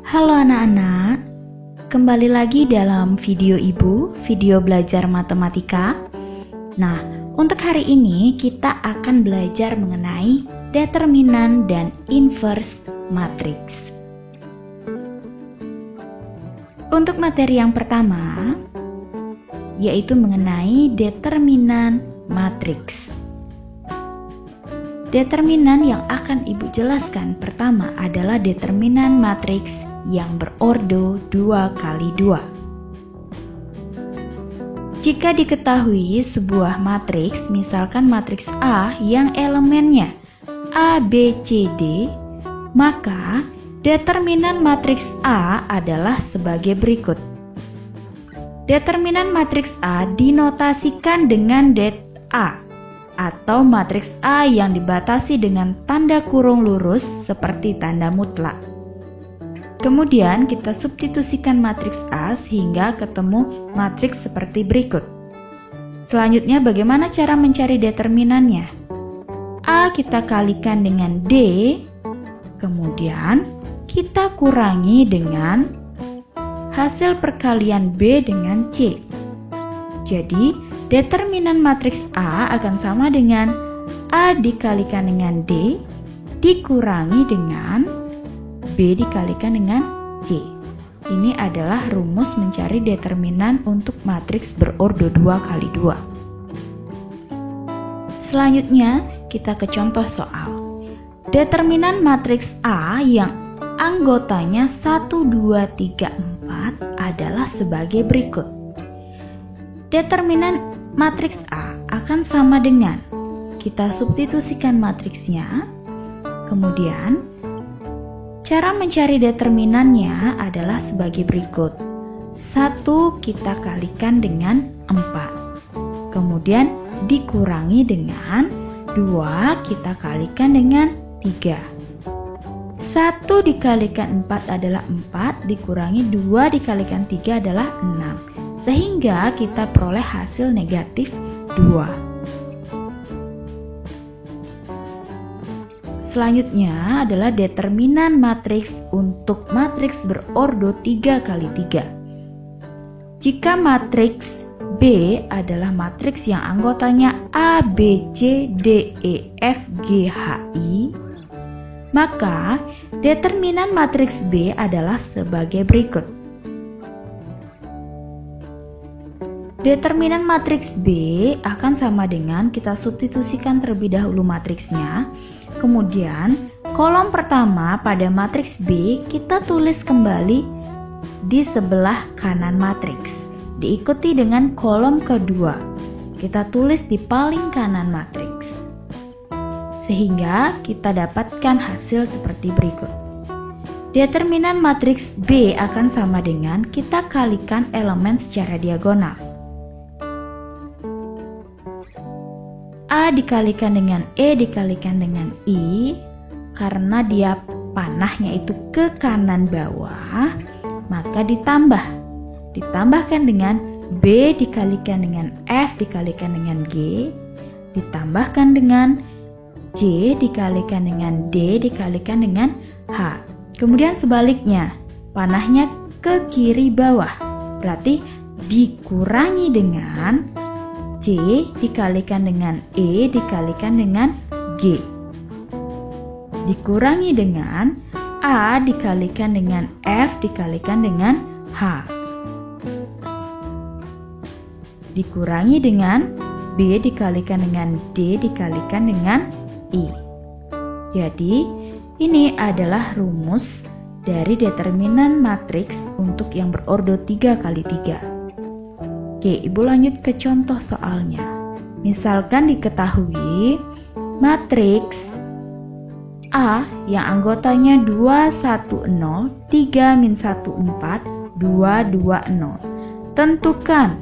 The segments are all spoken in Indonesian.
Halo anak-anak, kembali lagi dalam video Ibu, video belajar matematika. Nah, untuk hari ini kita akan belajar mengenai determinan dan inverse matriks. Untuk materi yang pertama, yaitu mengenai determinan matriks. Determinan yang akan Ibu jelaskan pertama adalah determinan matriks yang berordo 2x2. Jika diketahui sebuah matriks, misalkan matriks A yang elemennya A, B, C, D, maka determinan matriks A adalah sebagai berikut. Determinan matriks A dinotasikan dengan det A atau matriks A yang dibatasi dengan tanda kurung lurus seperti tanda mutlak. Kemudian kita substitusikan matriks A sehingga ketemu matriks seperti berikut. Selanjutnya bagaimana cara mencari determinannya? A kita kalikan dengan D, kemudian kita kurangi dengan hasil perkalian B dengan C. Jadi determinan matriks A akan sama dengan A dikalikan dengan D dikurangi dengan B dikalikan dengan C. Ini adalah rumus mencari determinan untuk matriks berordo 2x2. Selanjutnya kita ke contoh soal. Determinan matriks A yang anggotanya 1, 2, 3, 4 adalah sebagai berikut. Determinan matriks A akan sama dengan, kita substitusikan matriksnya, kemudian cara mencari determinannya adalah sebagai berikut. 1 kita kalikan dengan 4. Kemudian dikurangi dengan 2 kita kalikan dengan 3. 1 dikalikan 4 adalah 4, dikurangi 2 dikalikan 3 adalah 6. Sehingga kita peroleh hasil negatif 2. Selanjutnya adalah determinan matriks untuk matriks berordo 3x3. Jika matriks B adalah matriks yang anggotanya A, B, C, D, E, F, G, H, I, maka determinan matriks B adalah sebagai berikut. Determinan matriks B akan sama dengan, kita substitusikan terlebih dahulu matriksnya. Kemudian kolom pertama pada matriks B kita tulis kembali di sebelah kanan matriks. Diikuti dengan kolom kedua, kita tulis di paling kanan matriks. Sehingga kita dapatkan hasil seperti berikut. Determinan matriks B akan sama dengan, kita kalikan elemen secara diagonal. A dikalikan dengan E dikalikan dengan I, karena dia panahnya itu ke kanan bawah, maka ditambahkan dengan B dikalikan dengan F dikalikan dengan G, ditambahkan dengan C dikalikan dengan D dikalikan dengan H. Kemudian sebaliknya, panahnya ke kiri bawah, berarti dikurangi dengan C dikalikan dengan E dikalikan dengan G, dikurangi dengan A dikalikan dengan F dikalikan dengan H, dikurangi dengan B dikalikan dengan D dikalikan dengan I. Jadi ini adalah rumus dari determinan matriks untuk yang berordo 3x3. Oke, Ibu lanjut ke contoh soalnya. Misalkan diketahui matriks A yang anggotanya 2, 1, 0, 3, min 1, 4, 2, 2, 0. Tentukan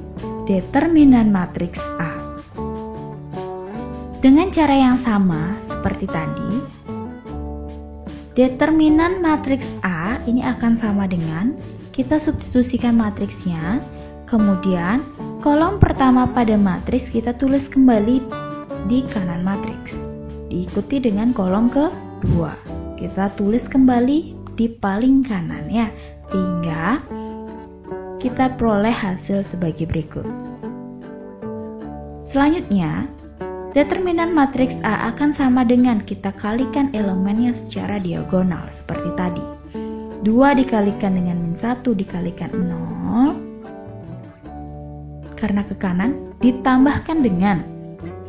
determinan matriks A. Dengan cara yang sama seperti tadi, determinan matriks A ini akan sama dengan, kita substitusikan matriksnya. Kemudian kolom pertama pada matriks kita tulis kembali di kanan matriks. Diikuti dengan kolom kedua. Kita tulis kembali di paling kanan ya, sehingga kita peroleh hasil sebagai berikut. Selanjutnya, determinan matriks A akan sama dengan kita kalikan elemennya secara diagonal seperti tadi. 2 dikalikan dengan min 1 dikalikan 0, karena ke kanan, ditambahkan dengan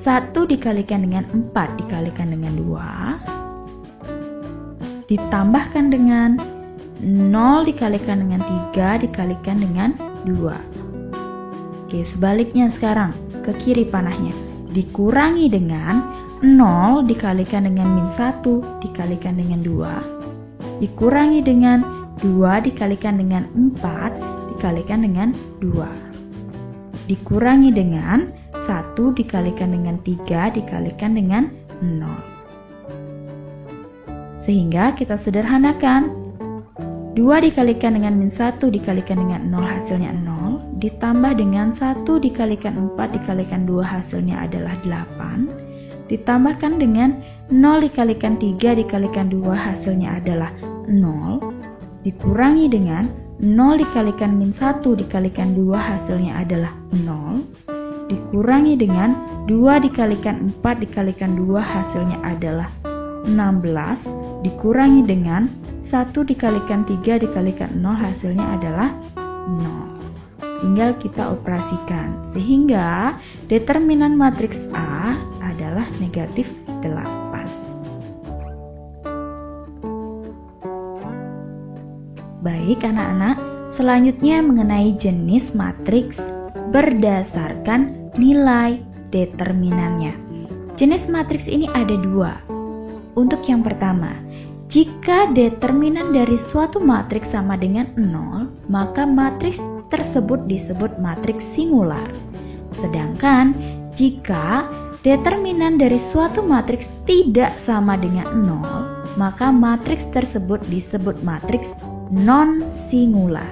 1 dikalikan dengan 4 dikalikan dengan 2, ditambahkan dengan 0 dikalikan dengan 3 dikalikan dengan 2. Oke, sebaliknya sekarang, ke kiri panahnya, dikurangi dengan 0 dikalikan dengan min 1 dikalikan dengan 2, dikurangi dengan 2 dikalikan dengan 4 dikalikan dengan 2, dikurangi dengan 1 dikalikan dengan 3 dikalikan dengan 0. Sehingga kita sederhanakan, 2 dikalikan dengan min 1 dikalikan dengan 0 hasilnya 0, ditambah dengan 1 dikalikan 4 dikalikan 2 hasilnya adalah 8, ditambahkan dengan 0 dikalikan 3 dikalikan 2 hasilnya adalah 0, dikurangi dengan 0 dikalikan min 1 dikalikan 2 hasilnya adalah 0, dikurangi dengan 2 dikalikan 4 dikalikan 2 hasilnya adalah 16, dikurangi dengan 1 dikalikan 3 dikalikan 0 hasilnya adalah 0. Tinggal kita operasikan, sehingga determinan matriks A adalah negatif 8. Baik anak-anak, selanjutnya mengenai jenis matriks berdasarkan nilai determinannya. Jenis matriks ini ada 2. Untuk yang pertama, jika determinan dari suatu matriks sama dengan 0, maka matriks tersebut disebut matriks singular. Sedangkan jika determinan dari suatu matriks tidak sama dengan 0, maka matriks tersebut disebut matriks non-singular.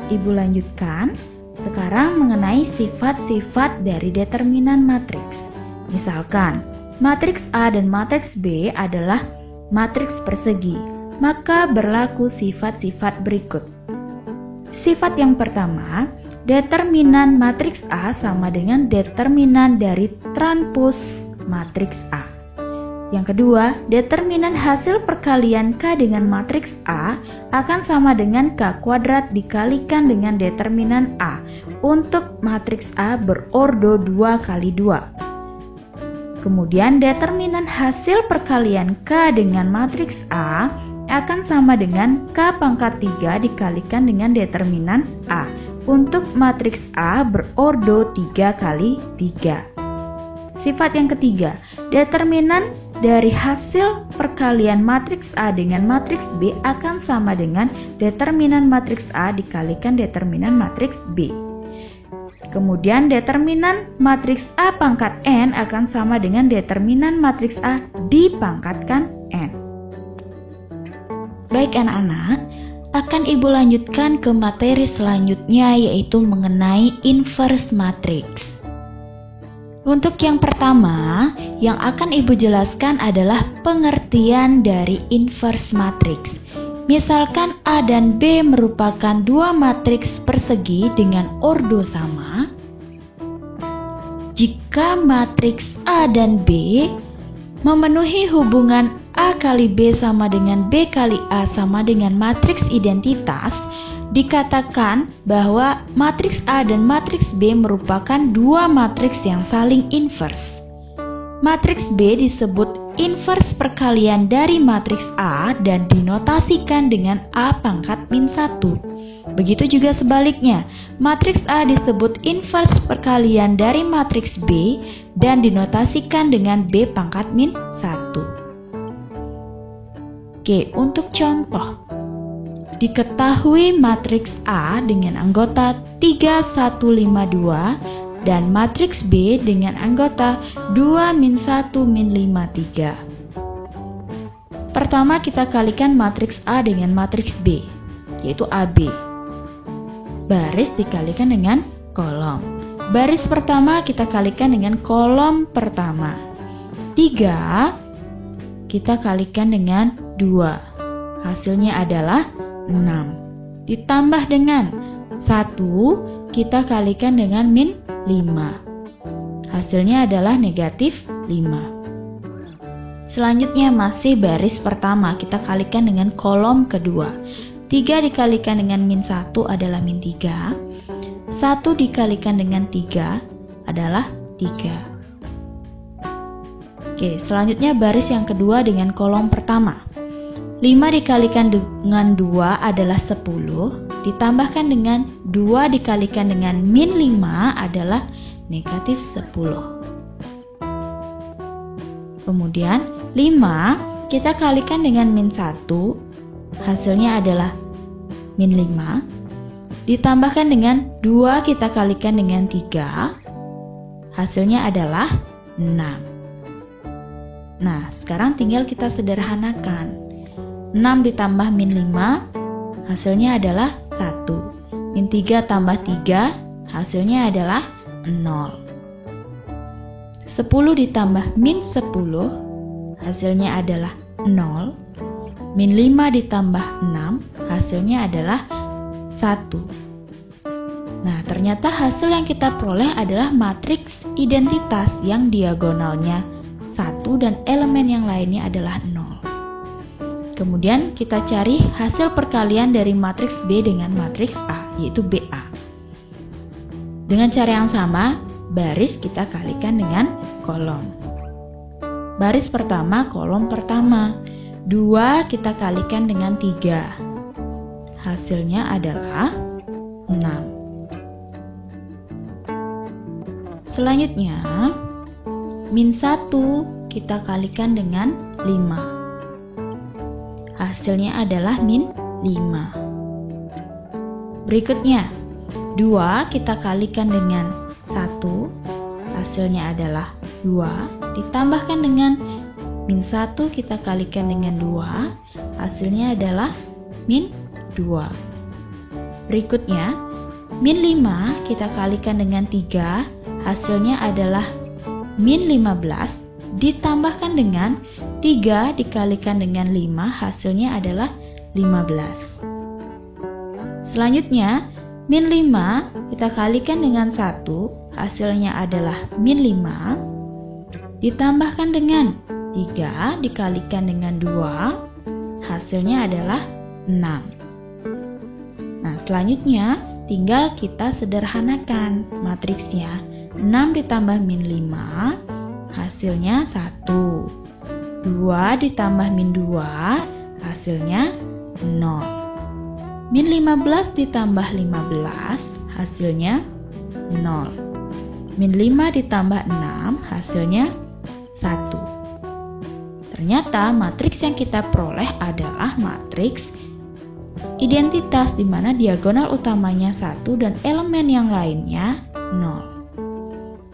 Ibu lanjutkan sekarang mengenai sifat-sifat dari determinan matriks. Misalkan, matriks A dan matriks B adalah matriks persegi, maka berlaku sifat-sifat berikut. Sifat yang pertama, determinan matriks A sama dengan determinan dari transpos matriks A. Yang kedua, determinan hasil perkalian K dengan matriks A akan sama dengan K kuadrat dikalikan dengan determinan A untuk matriks A berordo 2 kali 2. Kemudian determinan hasil perkalian K dengan matriks A akan sama dengan K pangkat 3 dikalikan dengan determinan A untuk matriks A berordo 3 kali 3. Sifat yang ketiga, determinan dari hasil perkalian matriks A dengan matriks B akan sama dengan determinan matriks A dikalikan determinan matriks B. Kemudian determinan matriks A pangkat N akan sama dengan determinan matriks A dipangkatkan N. Baik anak-anak, akan Ibu lanjutkan ke materi selanjutnya, yaitu mengenai inverse matrix. Untuk yang pertama, yang akan Ibu jelaskan adalah pengertian dari inverse matrix. Misalkan A dan B merupakan dua matriks persegi dengan ordo sama. Jika matriks A dan B memenuhi hubungan A kali B sama dengan B kali A sama dengan matriks identitas, dikatakan bahwa matriks A dan matriks B merupakan dua matriks yang saling inverse. Matriks B disebut inverse perkalian dari matriks A dan dinotasikan dengan A pangkat min 1. Begitu juga sebaliknya, matriks A disebut inverse perkalian dari matriks B dan dinotasikan dengan B pangkat min 1. Oke, untuk contoh, diketahui matriks A dengan anggota 3152 dan matriks B dengan anggota 2 min 1 min 5 3. Pertama kita kalikan matriks A dengan matriks B, yaitu AB. Baris dikalikan dengan kolom. Baris pertama kita kalikan dengan kolom pertama. 3 kita kalikan dengan 2. Hasilnya adalah 6. Ditambah dengan 1 kita kalikan dengan min 5. Hasilnya adalah negatif 5. Selanjutnya masih baris pertama, kita kalikan dengan kolom kedua. 3 dikalikan dengan min 1 adalah min 3. 1 dikalikan dengan 3 adalah 3. Oke, selanjutnya baris yang kedua dengan kolom pertama. 5 dikalikan dengan 2 adalah 10. Ditambahkan dengan 2 dikalikan dengan min 5 adalah negatif 10. Kemudian 5 kita kalikan dengan min 1, hasilnya adalah min 5. Ditambahkan dengan 2 kita kalikan dengan 3, hasilnya adalah 6. Nah, sekarang tinggal kita sederhanakan. 6 ditambah min 5, hasilnya adalah 1. Min 3 tambah 3, hasilnya adalah 0. 10 ditambah min 10, hasilnya adalah 0. Min 5 ditambah 6, hasilnya adalah 1. Nah, ternyata hasil yang kita peroleh adalah matriks identitas yang diagonalnya 1 dan elemen yang lainnya adalah 0. Kemudian kita cari hasil perkalian dari matriks B dengan matriks A, yaitu BA. Dengan cara yang sama, baris kita kalikan dengan kolom. Baris pertama, kolom pertama. 2 kita kalikan dengan 3. Hasilnya adalah 6. Selanjutnya, min 1 kita kalikan dengan 5. Hasilnya adalah min 5. Berikutnya, 2 kita kalikan dengan 1, hasilnya adalah 2. Ditambahkan dengan min 1 kita kalikan dengan 2, hasilnya adalah min 2. Berikutnya, min 5 kita kalikan dengan 3, hasilnya adalah min 15. Ditambahkan dengan 3 dikalikan dengan 5, hasilnya adalah 15. Selanjutnya, min 5 kita kalikan dengan 1, hasilnya adalah min 5. Ditambahkan dengan 3 dikalikan dengan 2, hasilnya adalah 6. Nah, selanjutnya tinggal kita sederhanakan matriksnya. 6 ditambah min 5, hasilnya 1. 2 ditambah min 2, hasilnya 0. Min 15 ditambah 15, hasilnya 0. Min 5 ditambah 6, hasilnya 1. Ternyata matriks yang kita peroleh adalah matriks identitas di mana diagonal utamanya 1 dan elemen yang lainnya 0.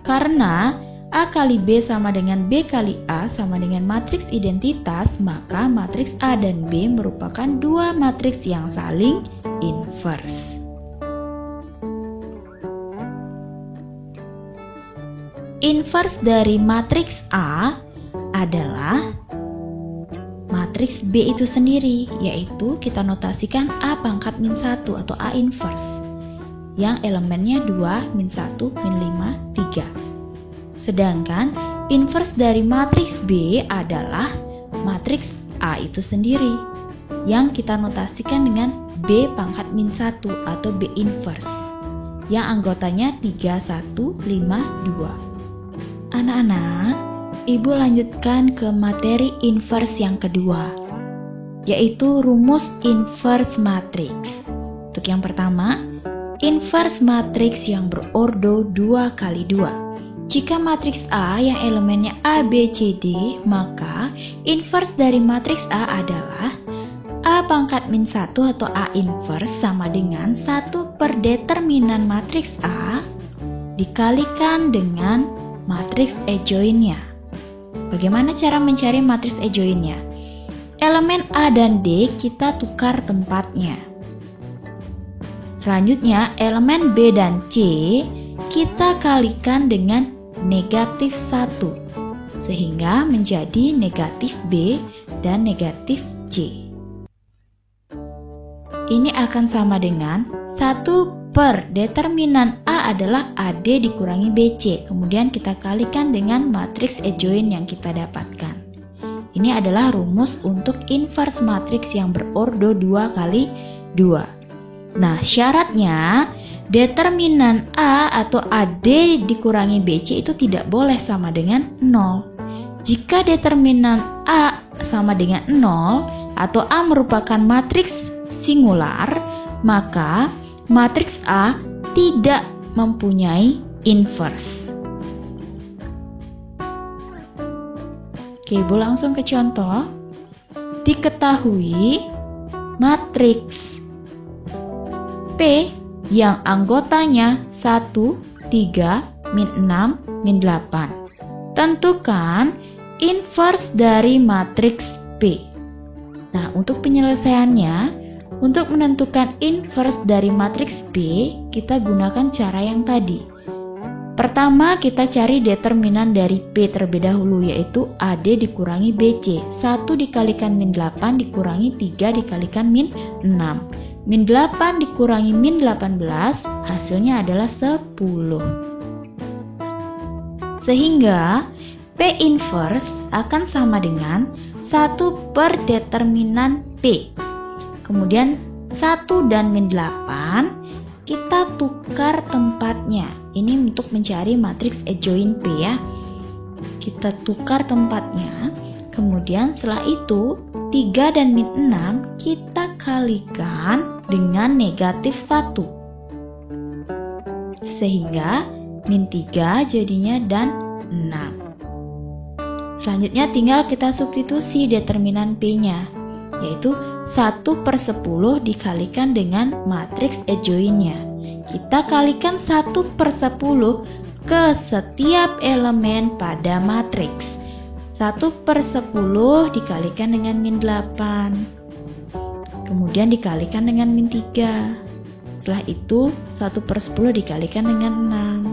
Karena A kali B sama dengan B kali A sama dengan matriks identitas, maka matriks A dan B merupakan dua matriks yang saling inverse. Inverse dari matriks A adalah matriks B itu sendiri, yaitu kita notasikan A pangkat min 1 atau A inverse, yang elemennya 2, min 1, min 5, 3. Sedangkan inverse dari matriks B adalah matriks A itu sendiri, yang kita notasikan dengan B pangkat min 1 atau B inverse, yang anggotanya 3, 1, 5, 2. Anak-anak, Ibu lanjutkan ke materi inverse yang kedua, yaitu rumus inverse matriks. Untuk yang pertama, inverse matriks yang berordo 2 kali 2. Jika matriks A yang elemennya A, B, C, D, maka inverse dari matriks A adalah A pangkat min 1 atau A inverse sama dengan 1 per determinan matriks A dikalikan dengan matriks adjoinnya. Bagaimana cara mencari matriks adjoinnya? Elemen A dan D kita tukar tempatnya. Selanjutnya, elemen B dan C kita kalikan dengan negatif 1 sehingga menjadi negatif B dan negatif C. Ini akan sama dengan 1 per determinan A adalah AD dikurangi BC. Kemudian kita kalikan dengan matriks adjoint yang kita dapatkan. Ini adalah rumus untuk inverse matriks yang berordo 2 kali 2. Nah, syaratnya determinan A atau AD dikurangi BC itu tidak boleh sama dengan 0. Jika determinan A sama dengan 0 atau A merupakan matriks singular, maka matriks A tidak mempunyai inverse. Oke, Ibu langsung ke contoh. Diketahui matriks P yang anggotanya 1, 3, min 6, min 8. Tentukan inverse dari matriks P. Nah, untuk penyelesaiannya, untuk menentukan inverse dari matriks P, kita gunakan cara yang tadi. Pertama, kita cari determinan dari P terlebih dahulu, yaitu AD dikurangi BC. 1 dikalikan min 8 dikurangi 3 dikalikan min 6. Min 8 dikurangi min 18, hasilnya adalah 10. Sehingga P inverse akan sama dengan 1 per determinan P. Kemudian 1 dan min 8 kita tukar tempatnya. Ini untuk mencari matriks adjoint P ya. Kita tukar tempatnya. Kemudian setelah itu 3 dan min 6 kita kalikan dengan negatif 1. Sehingga min 3 jadinya dan 6. Selanjutnya tinggal kita substitusi determinan P-nya, yaitu 1/10 dikalikan dengan matriks adjoint-nya. Kita kalikan 1/10 ke setiap elemen pada matriks. 1/10 dikalikan dengan min 8. Kemudian dikalikan dengan min 3. Setelah itu 1/10 dikalikan dengan 6.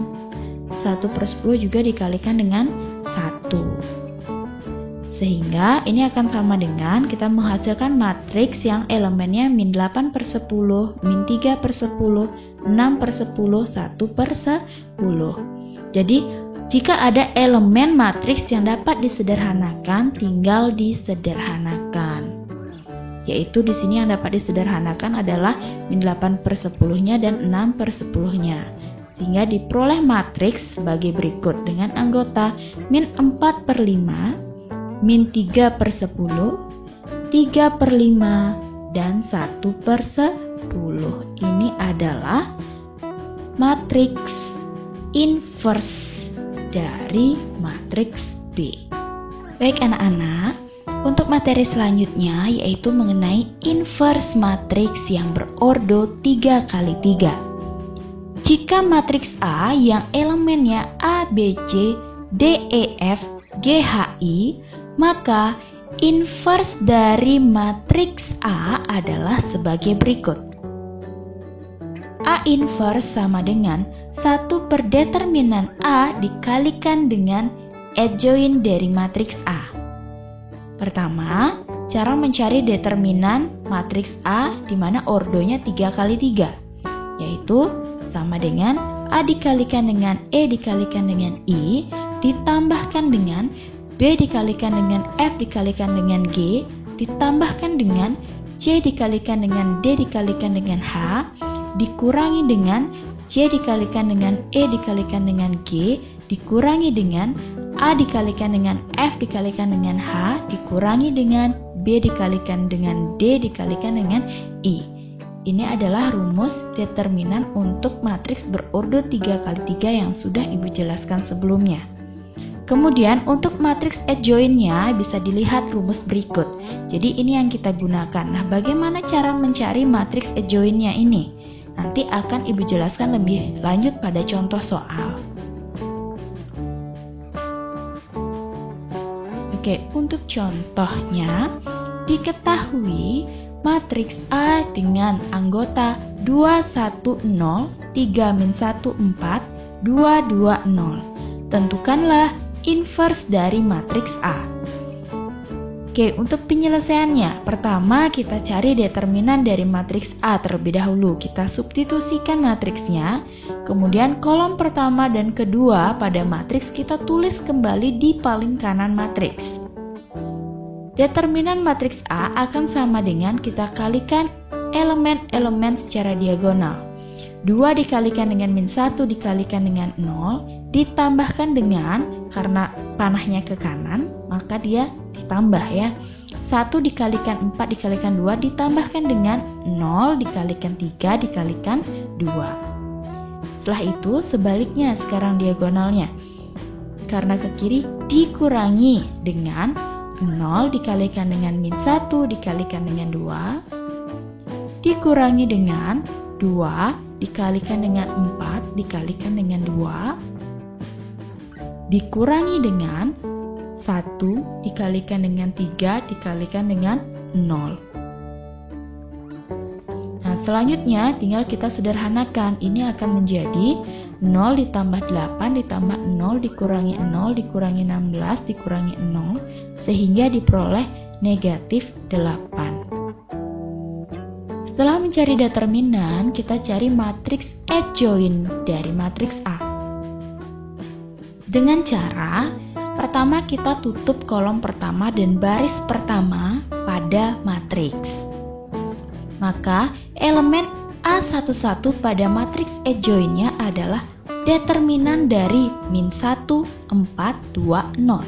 1/10 juga dikalikan dengan 1. Sehingga ini akan sama dengan kita menghasilkan matriks yang elemennya min 8/10, min 3/10, 6/10, 1/10. Jadi jika ada elemen matriks yang dapat disederhanakan, tinggal disederhanakan. Yaitu di sini yang dapat disederhanakan adalah min 8/10-nya dan 6/10-nya. Sehingga diperoleh matriks sebagai berikut dengan anggota min 4/5, min 3/10, 3/5, dan 1/10. Ini adalah matriks inverse dari matriks B. Baik anak-anak, untuk materi selanjutnya yaitu mengenai inverse matriks yang berordo 3 kali 3. Jika matriks A yang elemennya A, B, C, D, E, F, G, H, I, maka inverse dari matriks A adalah sebagai berikut. A inverse sama dengan 1 per determinan A dikalikan dengan adjoint dari matriks A. Pertama, cara mencari determinan matriks A di mana ordonya 3 kali 3, yaitu sama dengan A dikalikan dengan E dikalikan dengan I ditambahkan dengan B dikalikan dengan F dikalikan dengan G ditambahkan dengan C dikalikan dengan D dikalikan dengan H dikurangi dengan C dikalikan dengan E dikalikan dengan G dikurangi dengan A dikalikan dengan F dikalikan dengan H dikurangi dengan B dikalikan dengan D dikalikan dengan I. Ini adalah rumus determinan untuk matriks berordo 3 kali 3 yang sudah Ibu jelaskan sebelumnya. Kemudian untuk matriks adjoint-nya bisa dilihat rumus berikut. Jadi ini yang kita gunakan. Nah, bagaimana cara mencari matriks adjoint-nya ini? Nanti akan Ibu jelaskan lebih lanjut pada contoh soal. Oke, untuk contohnya diketahui matriks A dengan anggota 2, 1, 0, 3, min 1, 4, 2, 2, 0. Tentukanlah inverse dari matriks A. Oke, untuk penyelesaiannya, pertama kita cari determinan dari matriks A terlebih dahulu. Kita substitusikan matriksnya, kemudian kolom pertama dan kedua pada matriks kita tulis kembali di paling kanan matriks. Determinan matriks A akan sama dengan kita kalikan elemen-elemen secara diagonal. 2 dikalikan dengan -1 dikalikan dengan 0, ditambahkan dengan, karena panahnya ke kanan, maka dia ditambah ya. 1 dikalikan 4 dikalikan 2 ditambahkan dengan 0 dikalikan 3 dikalikan 2. Setelah itu sebaliknya sekarang diagonalnya. Karena ke kiri dikurangi dengan 0 dikalikan dengan -1 dikalikan dengan 2 dikurangi dengan 2 dikalikan dengan 4 dikalikan dengan 2 dikurangi dengan 1 dikalikan dengan 3 dikalikan dengan 0. Nah, selanjutnya tinggal kita sederhanakan. Ini akan menjadi 0 ditambah 8 ditambah 0 dikurangi 0 dikurangi 16 dikurangi 0 sehingga diperoleh negatif 8. Setelah mencari determinan, kita cari matriks adjoint dari matriks A. Dengan cara, pertama kita tutup kolom pertama dan baris pertama pada matriks. Maka elemen A11 pada matriks adjointnya adalah determinan dari -1, 4, 2, 0.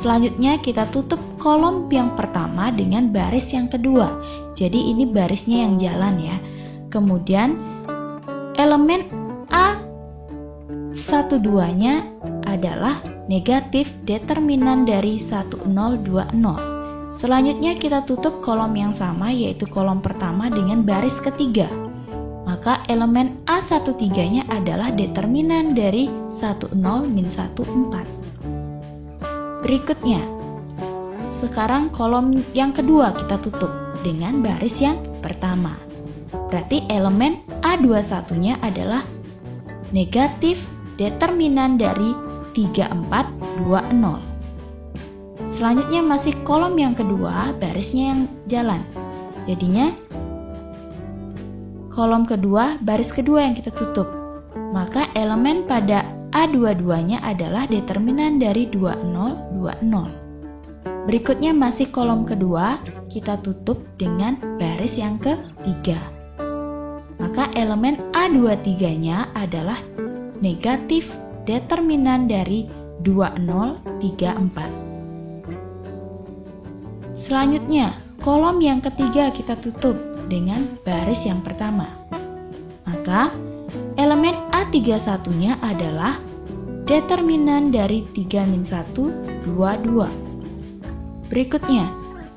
Selanjutnya kita tutup kolom yang pertama dengan baris yang kedua. Jadi ini barisnya yang jalan ya. Kemudian elemen A12-nya adalah negatif determinan dari 10, 20. Selanjutnya kita tutup kolom yang sama yaitu kolom pertama dengan baris ketiga. Maka elemen A13-nya adalah determinan dari 10, -1, 4. Berikutnya, sekarang kolom yang kedua kita tutup dengan baris yang pertama. Berarti elemen A21-nya adalah negatif determinan dari 3, 4, 2, 0. Selanjutnya masih kolom yang kedua, barisnya yang jalan. Jadinya kolom kedua, baris kedua yang kita tutup. Maka elemen pada A22-nya adalah determinan dari 20, 20. Berikutnya masih kolom kedua, kita tutup dengan baris yang ketiga. Maka elemen A23-nya adalah negatif determinan dari 20, 34. Selanjutnya, kolom yang ketiga kita tutup dengan baris yang pertama. Maka elemen A31-nya adalah determinan dari 3, -1, 2, 2. Berikutnya,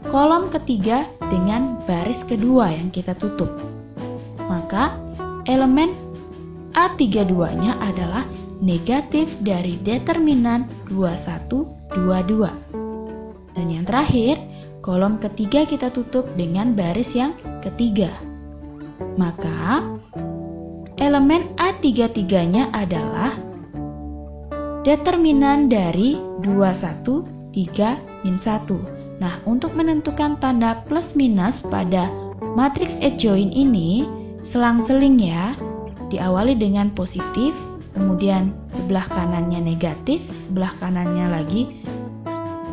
kolom ketiga dengan baris kedua yang kita tutup. Maka elemen A32-nya adalah negatif dari determinan 21, 22. Dan yang terakhir, kolom ketiga kita tutup dengan baris yang ketiga. Maka elemen A33-nya adalah determinan dari 21, 3, -1. Nah, untuk menentukan tanda plus minus pada matriks adjoint ini selang-seling ya. Diawali dengan positif, kemudian sebelah kanannya negatif, sebelah kanannya lagi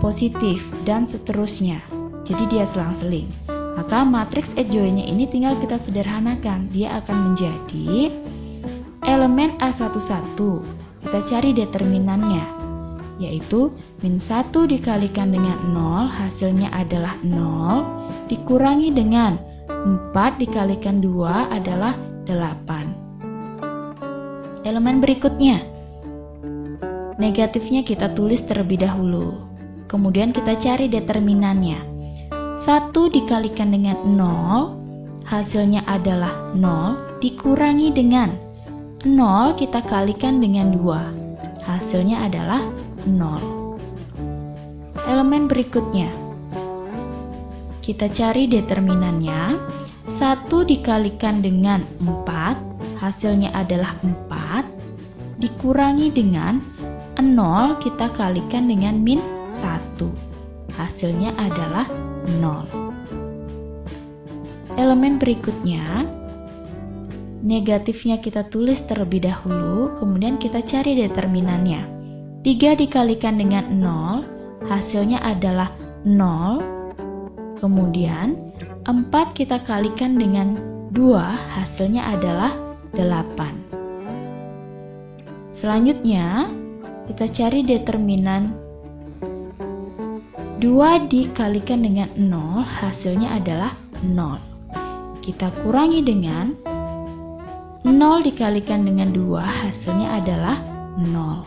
positif, dan seterusnya. Jadi dia selang-seling. Maka matriks adjointnya ini tinggal kita sederhanakan. Dia akan menjadi elemen A11. Kita cari determinannya, yaitu -1 dikalikan dengan 0, hasilnya adalah 0, dikurangi dengan 4 dikalikan 2 adalah 8. Elemen berikutnya, negatifnya kita tulis terlebih dahulu. Kemudian kita cari determinannya. 1 dikalikan dengan 0, hasilnya adalah 0, dikurangi dengan 0 kita kalikan dengan 2, hasilnya adalah 0. Elemen berikutnya, kita cari determinannya. 1 dikalikan dengan 4, hasilnya adalah 4, dikurangi dengan 0 kita kalikan dengan min 1. Hasilnya adalah 0. Elemen berikutnya, negatifnya kita tulis terlebih dahulu, kemudian kita cari determinannya. 3 dikalikan dengan 0, hasilnya adalah 0. Kemudian 4 kita kalikan dengan 2, hasilnya adalah 8. Selanjutnya, kita cari determinan 2 dikalikan dengan 0, hasilnya adalah 0. Kita kurangi dengan 0 dikalikan dengan 2, hasilnya adalah 0.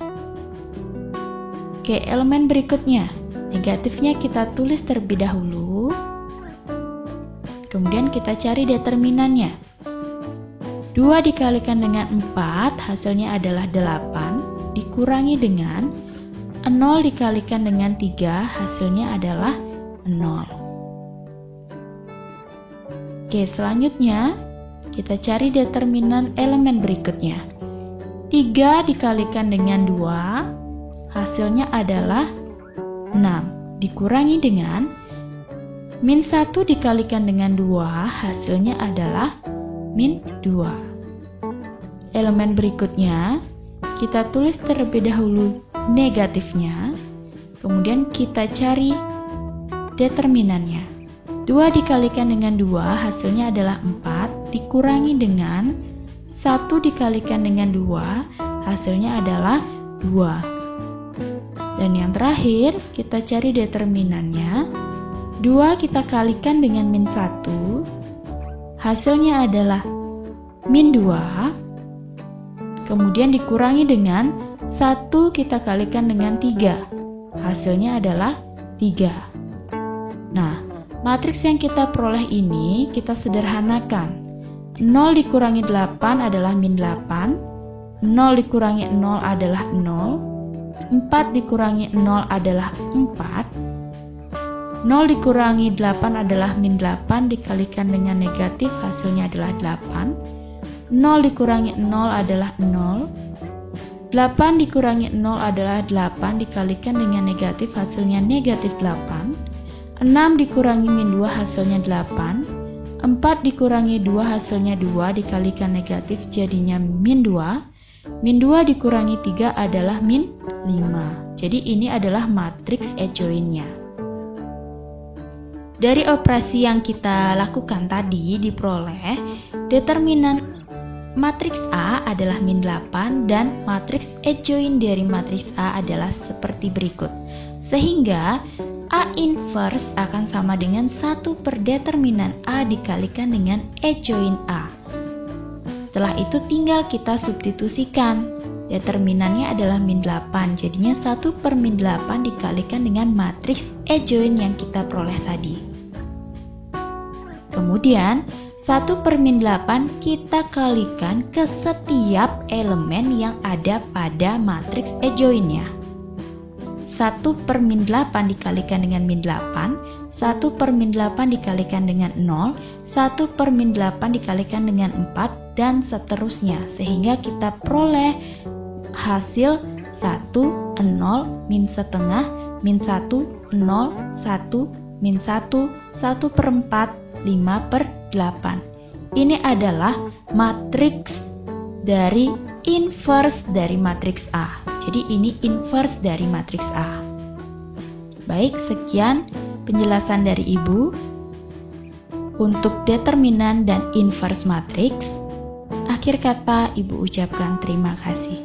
Oke, elemen berikutnya, negatifnya kita tulis terlebih dahulu, kemudian kita cari determinannya. 2 dikalikan dengan 4, hasilnya adalah 8, dikurangi dengan 0 dikalikan dengan 3, hasilnya adalah 0. Oke, selanjutnya kita cari determinan elemen berikutnya. 3 dikalikan dengan 2, hasilnya adalah 6, dikurangi dengan min 1 dikalikan dengan 2, hasilnya adalah min 2. Elemen berikutnya, kita tulis terlebih dahulu negatifnya, kemudian kita cari determinannya. 2 dikalikan dengan 2, hasilnya adalah 4, dikurangi dengan 1 dikalikan dengan 2, hasilnya adalah 2. Dan yang terakhir, kita cari determinannya. 2 kita kalikan dengan min 1, hasilnya adalah min 2, kemudian dikurangi dengan 1 kita kalikan dengan 3, hasilnya adalah 3. Nah, matriks yang kita peroleh ini kita sederhanakan. 0 dikurangi 8 adalah min 8, 0 dikurangi 0 adalah 0, 4 dikurangi 0 adalah 4, 0 dikurangi 8 adalah min 8, dikalikan dengan negatif hasilnya adalah 8, 0 dikurangi 0 adalah 0, 8 dikurangi 0 adalah 8, dikalikan dengan negatif hasilnya negatif 8, 6 dikurangi min 2 hasilnya 8, 4 dikurangi 2 hasilnya 2, dikalikan negatif jadinya min 2, min 2 dikurangi 3 adalah min 5. Jadi ini adalah matriks adjoint-nya. Dari operasi yang kita lakukan tadi diperoleh determinan matriks A adalah min 8 dan matriks adjoint dari matriks A adalah seperti berikut. Sehingga A inverse akan sama dengan 1 per determinan A dikalikan dengan adjoint A. Setelah itu tinggal kita substitusikan. Determinannya adalah min 8, jadinya 1 per min 8 dikalikan dengan matriks adjoint yang kita peroleh tadi. Kemudian 1 per min 8 kita kalikan ke setiap elemen yang ada pada matriks adjoint-nya. 1 per min 8 dikalikan dengan min 8, 1 per min 8 dikalikan dengan 0, 1 per min 8 dikalikan dengan 4, dan seterusnya. Sehingga kita peroleh hasil 1, 0, min setengah, min 1, 0, 1, min 1, 1 per 4, 5 per 8. Ini adalah matriks dari inverse dari matriks A. Jadi ini inverse dari matriks A. Baik, sekian penjelasan dari Ibu untuk determinan dan inverse matriks. Akhir kata, Ibu ucapkan terima kasih.